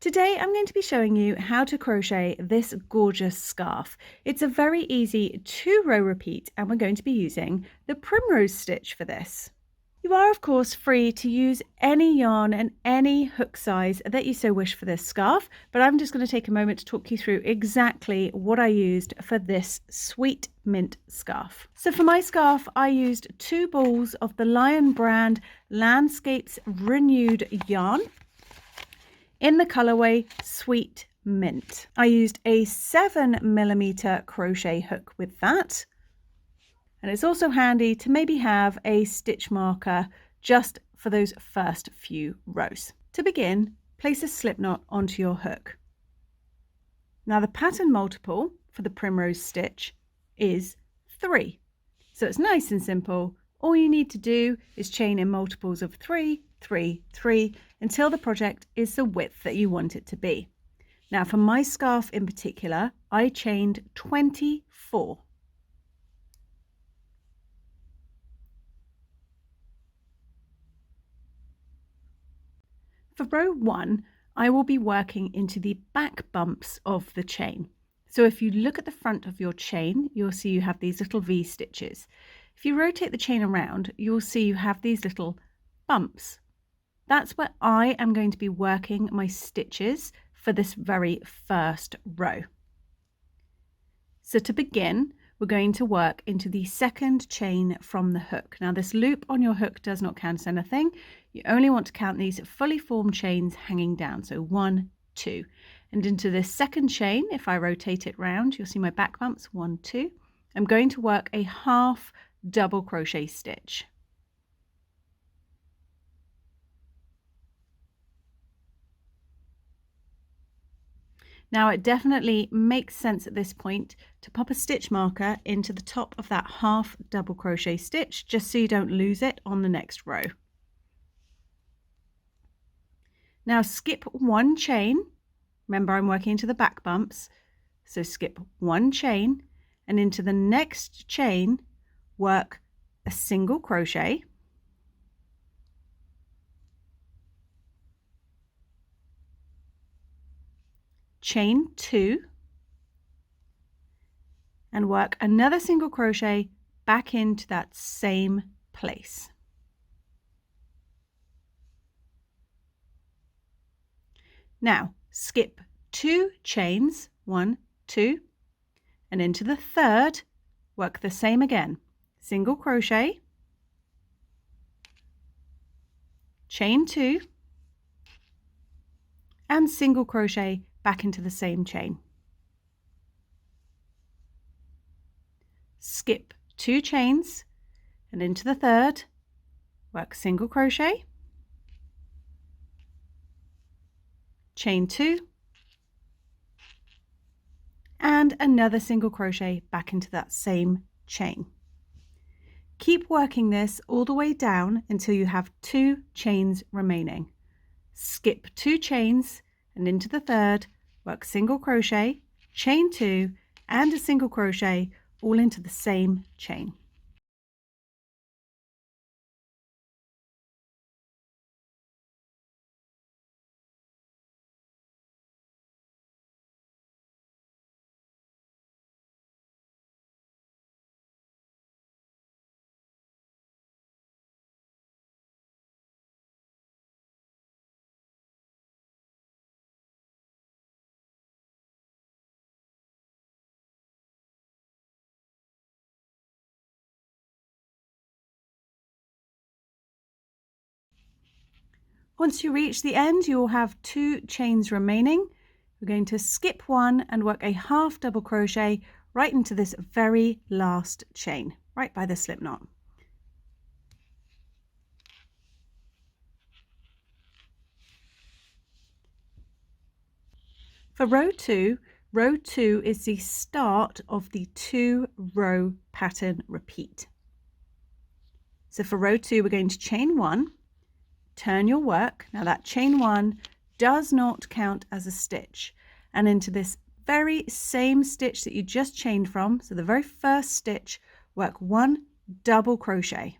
Today I'm going to be showing you how to crochet this gorgeous scarf. It's a very easy 2-row repeat and we're going to be using the Primrose Stitch for this. You are of course free to use any yarn and any hook size that you so wish for this scarf, but I'm just going to take a moment to talk you through exactly what I used for this sweet mint scarf. So for my scarf I used 2 balls of the Lion brand Landscapes Renewed yarn in the colourway Sweet Mint. I used a 7mm crochet hook with that. And it's also handy to maybe have a stitch marker just for those first few rows. To begin, place a slip knot onto your hook. Now the pattern multiple for the Primrose Stitch is 3. So it's nice and simple. All you need to do is chain in multiples of 3, 3, 3 until the project is the width that you want it to be. Now for my scarf in particular, I chained 24. For row 1, I will be working into the back bumps of the chain. So if you look at the front of your chain, you'll see you have these little V stitches. If you rotate the chain around, you'll see you have these little bumps. That's where I am going to be working my stitches for this very first row. So to begin, we're going to work into the second chain from the hook. Now this loop on your hook does not count as anything. You only want to count these fully formed chains hanging down. So 1, 2. And into this second chain, if I rotate it round, you'll see my back bumps, 1, 2. I'm going to work a half double crochet stitch. Now it definitely makes sense at this point to pop a stitch marker into the top of that half double crochet stitch just so you don't lose it on the next row. Now skip 1 chain. Remember I'm working into the back bumps, so skip 1 chain and into the next chain work a single crochet, chain 2 and work another single crochet back into that same place. Now skip 2 chains, 1, 2, and into the third work the same again, single crochet, chain 2 and single crochet back into the same chain. Skip 2 chains and into the third, work single crochet, chain 2 and another single crochet back into that same chain. Keep working this all the way down until you have 2 chains remaining. Skip 2 chains and into the third, work single crochet, chain 2 and a single crochet all into the same chain. Once you reach the end, you will have 2 chains remaining. We're going to skip 1 and work a half double crochet right into this very last chain, right by the slip knot. For row 2 is the start of the 2-row pattern repeat. So for row 2, we're going to chain 1, turn your work. Now that chain 1 does not count as a stitch, and into this very same stitch that you just chained from, so the very first stitch, work 1 double crochet.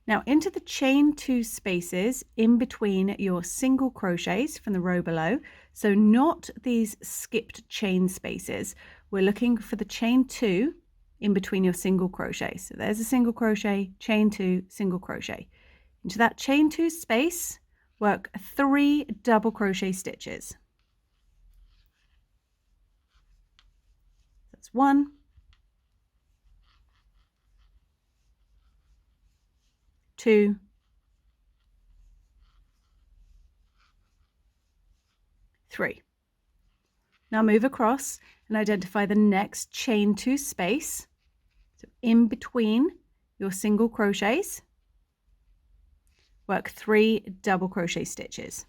Now into the chain 2 spaces in between your single crochets from the row below, so not these skipped chain spaces. We're looking for the chain 2 in between your single crochet. So there's a single crochet, chain 2, single crochet. Into that chain 2 space, work 3 double crochet stitches. That's 1, 2, 3. Now move across and identify the next chain 2 space. So in between your single crochets, work 3 double crochet stitches.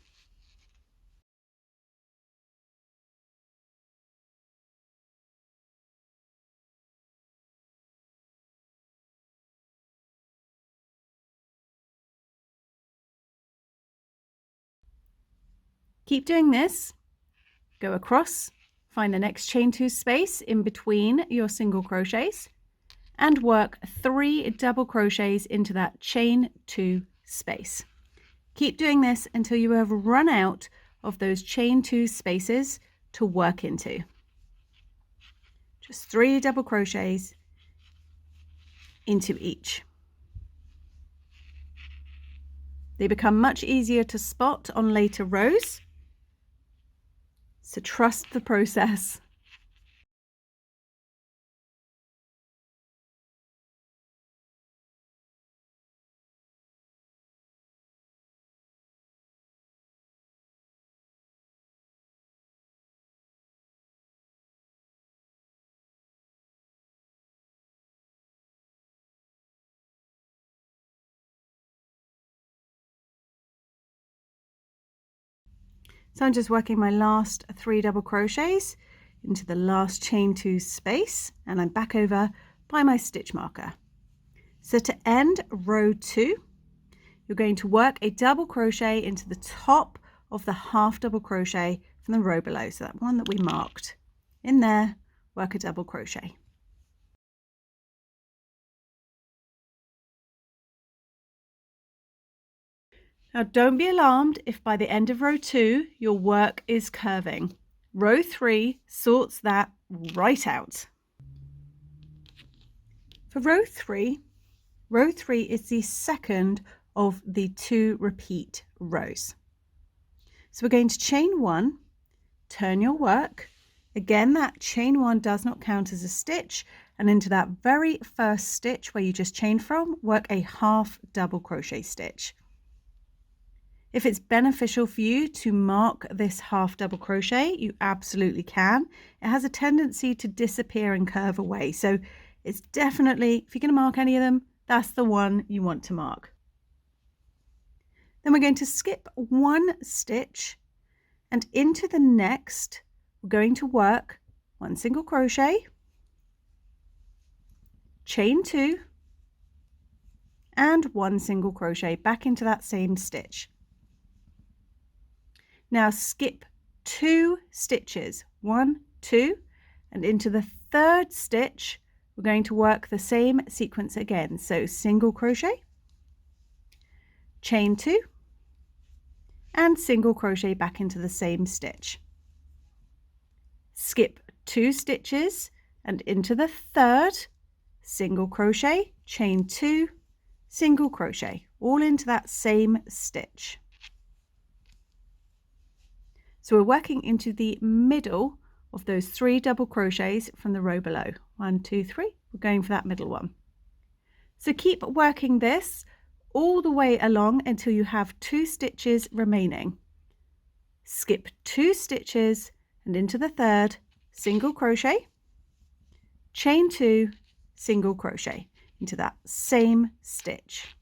Keep doing this. Go across, find the next chain 2 space in between your single crochets and work 3 double crochets into that chain 2 space. Keep doing this until you have run out of those chain 2 spaces to work into. Just 3 double crochets into each. They become much easier to spot on later rows, so trust the process. So I'm just working my last 3 double crochets into the last chain 2 space, and I'm back over by my stitch marker. So to end row 2, you're going to work a double crochet into the top of the half double crochet from the row below. So that one that we marked in there, work a double crochet. Now don't be alarmed if by the end of row 2 your work is curving. Row 3 sorts that right out. For row 3 is the second of the 2 repeat rows. So we're going to chain 1, turn your work. Again, that chain 1 does not count as a stitch, and into that very first stitch where you just chained from, work a half double crochet stitch. If it's beneficial for you to mark this half double crochet, you absolutely can. It has a tendency to disappear and curve away. So it's definitely, if you're going to mark any of them, that's the one you want to mark. Then we're going to skip 1 stitch, and into the next, we're going to work 1 single crochet, chain 2, and 1 single crochet back into that same stitch. Now skip 2 stitches, 1, 2, and into the third stitch, we're going to work the same sequence again. So single crochet, chain 2, and single crochet back into the same stitch. Skip 2 stitches and into the third, single crochet, chain 2, single crochet, all into that same stitch. So we're working into the middle of those 3 double crochets from the row below. 1, 2, 3. We're going for that middle one. So keep working this all the way along until you have 2 stitches remaining. Skip 2 stitches and into the third, single crochet, chain 2, single crochet into that same stitch.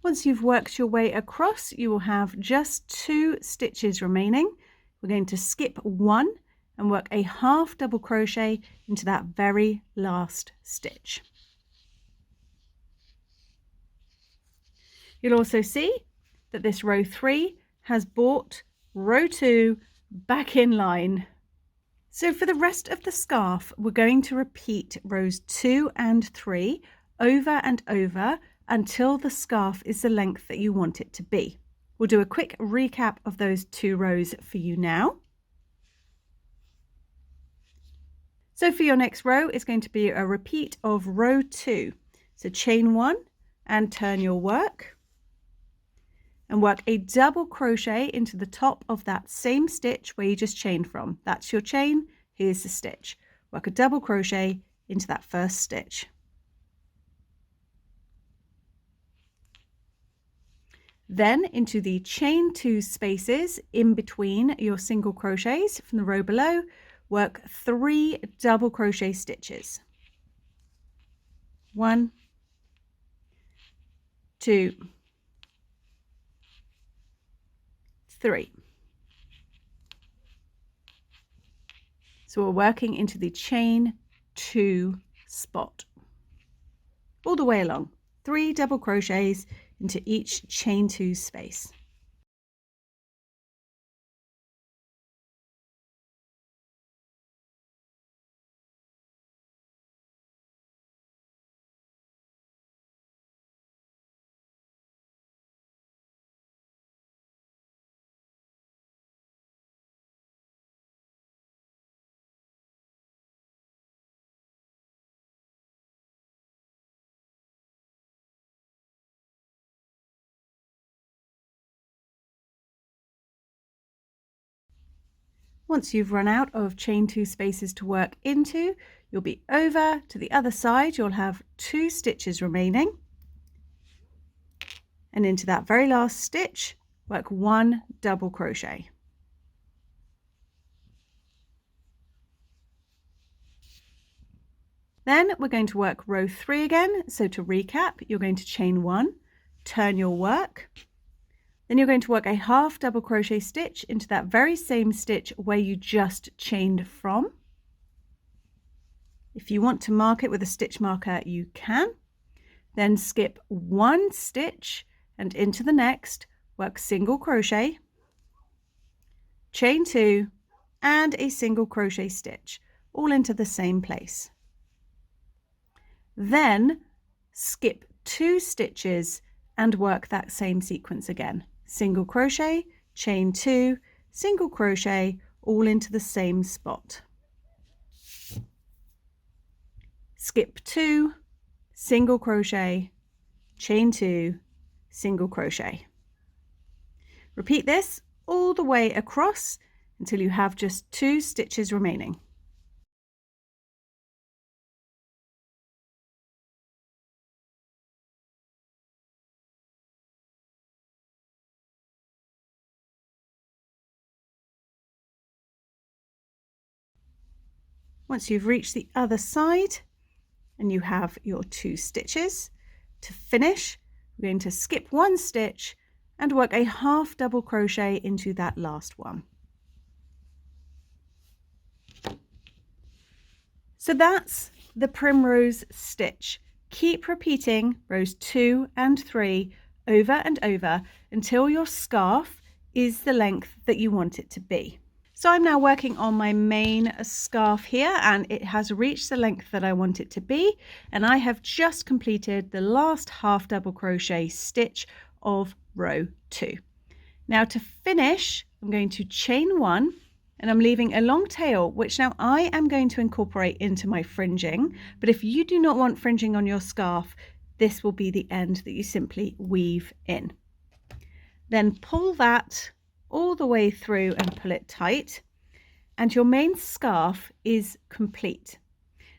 Once you've worked your way across, you will have just 2 stitches remaining. We're going to skip 1 and work a half double crochet into that very last stitch. You'll also see that this row 3 has brought row 2 back in line. So for the rest of the scarf, we're going to repeat rows 2 and 3 over and over until the scarf is the length that you want it to be. We'll do a quick recap of those 2 rows for you now. So for your next row, it's going to be a repeat of row 2. So chain 1 and turn your work and work a double crochet into the top of that same stitch where you just chained from. That's your chain, here's the stitch. Work a double crochet into that first stitch. Then into the chain 2 spaces in between your single crochets from the row below, work 3 double crochet stitches. 1, 2, 3. So we're working into the chain 2 spot all the way along. 3 double crochets into each chain 2 space. Once you've run out of chain 2 spaces to work into, you'll be over to the other side. You'll have 2 stitches remaining. And into that very last stitch, work 1 double crochet. Then we're going to work row 3 again. So to recap, you're going to chain 1, turn your work. Then you're going to work a half double crochet stitch into that very same stitch where you just chained from. If you want to mark it with a stitch marker, you can. Then skip 1 stitch and into the next, work single crochet, chain 2 and a single crochet stitch, all into the same place. Then skip 2 stitches and work that same sequence again. Single crochet, chain 2, single crochet, all into the same spot. Skip 2, single crochet, chain 2, single crochet. Repeat this all the way across until you have just 2 stitches remaining. Once you've reached the other side and you have your 2 stitches, to finish, we're going to skip 1 stitch and work a half double crochet into that last one. So that's the Primrose Stitch. Keep repeating rows 2 and 3 over and over until your scarf is the length that you want it to be. So I'm now working on my main scarf here and it has reached the length that I want it to be, and I have just completed the last half double crochet stitch of row 2. Now to finish, I'm going to chain 1 and I'm leaving a long tail, which now I am going to incorporate into my fringing, but if you do not want fringing on your scarf, this will be the end that you simply weave in. Then pull that all the way through and pull it tight, and your main scarf is complete.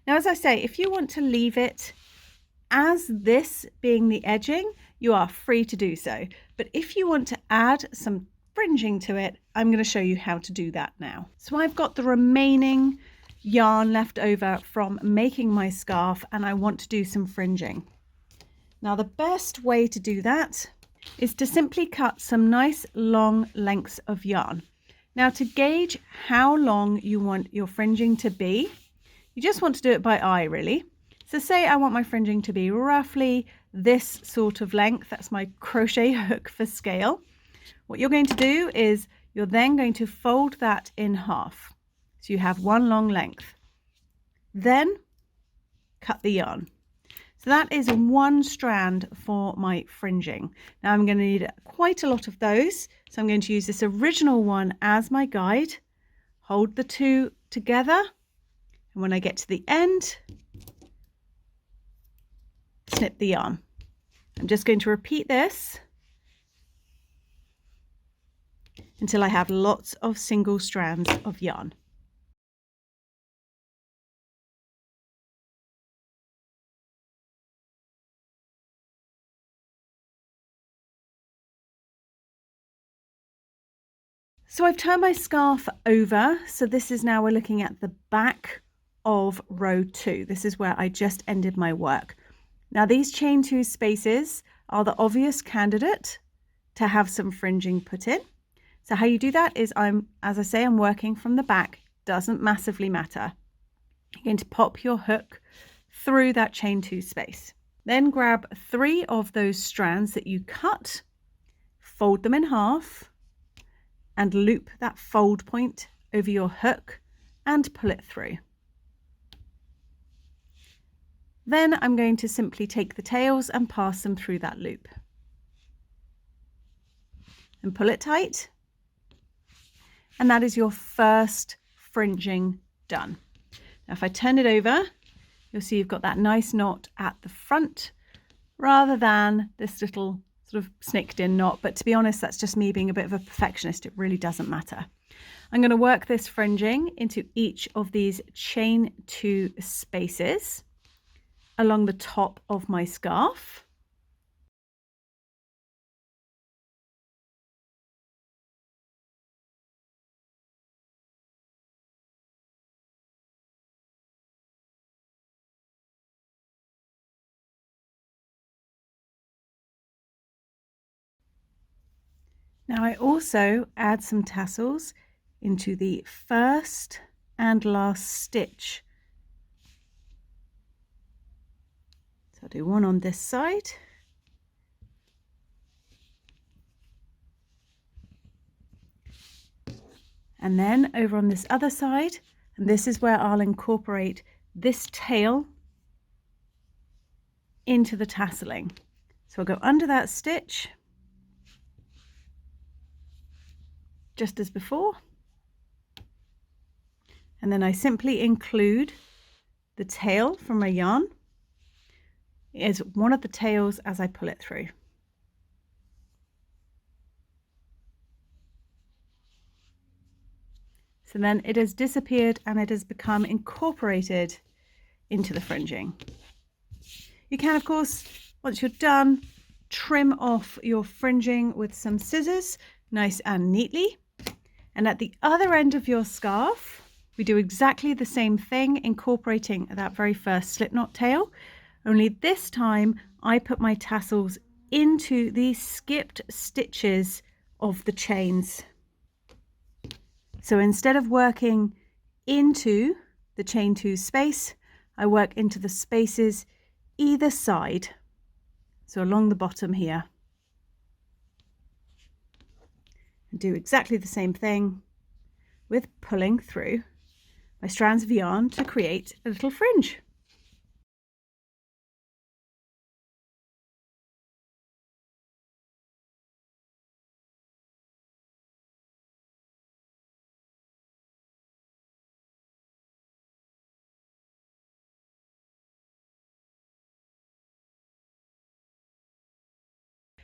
Now, as I say, if you want to leave it as this being the edging, you are free to do so. But if you want to add some fringing to it, I'm going to show you how to do that now. So I've got the remaining yarn left over from making my scarf and I want to do some fringing. Now, the best way to do that is to simply cut some nice long lengths of yarn. Now, to gauge how long you want your fringing to be, you just want to do it by eye, really. So say I want my fringing to be roughly this sort of length. That's my crochet hook for scale. What you're going to do is you're then going to fold that in half. So you have one long length. Then cut the yarn. So that is one strand for my fringing. Now I'm going to need quite a lot of those. So I'm going to use this original one as my guide. Hold the two together. And when I get to the end, snip the yarn. I'm just going to repeat this until I have lots of single strands of yarn. So I've turned my scarf over. So this is now we're looking at the back of row 2. This is where I just ended my work. Now these chain 2 spaces are the obvious candidate to have some fringing put in. So how you do that is as I say, I'm working from the back. Doesn't massively matter. You're going to pop your hook through that chain 2 space. Then grab 3 of those strands that you cut, fold them in half, and loop that fold point over your hook and pull it through. Then I'm going to simply take the tails and pass them through that loop. And pull it tight. And that is your first fringing done. Now if I turn it over, you'll see you've got that nice knot at the front rather than this little sort of snicked in knot. But to be honest, that's just me being a bit of a perfectionist. It really doesn't matter. I'm going to work this fringing into each of these chain 2 spaces along the top of my scarf. Now I also add some tassels into the first and last stitch. So I'll do one on this side. And then over on this other side, and this is where I'll incorporate this tail into the tasseling. So I'll go under that stitch, just as before, and then I simply include the tail from my yarn as one of the tails as I pull it through. So then it has disappeared and it has become incorporated into the fringing. You can, of course, once you're done, trim off your fringing with some scissors, nice and neatly. And at the other end of your scarf, we do exactly the same thing, incorporating that very first slipknot tail, only this time I put my tassels into the skipped stitches of the chains. So instead of working into the chain 2 space, I work into the spaces either side, so along the bottom here. And do exactly the same thing with pulling through my strands of yarn to create a little fringe.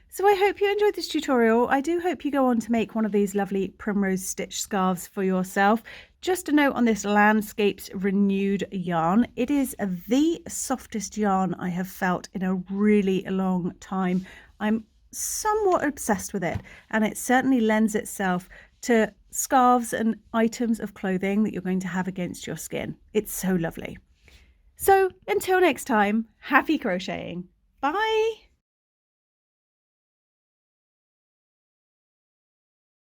So I hope you enjoyed this tutorial. I do hope you go on to make one of these lovely Primrose Stitch scarves for yourself. Just a note on this Landscapes Renewed yarn. It is the softest yarn I have felt in a really long time. I'm somewhat obsessed with it, and it certainly lends itself to scarves and items of clothing that you're going to have against your skin. It's so lovely. So until next time, happy crocheting. Bye.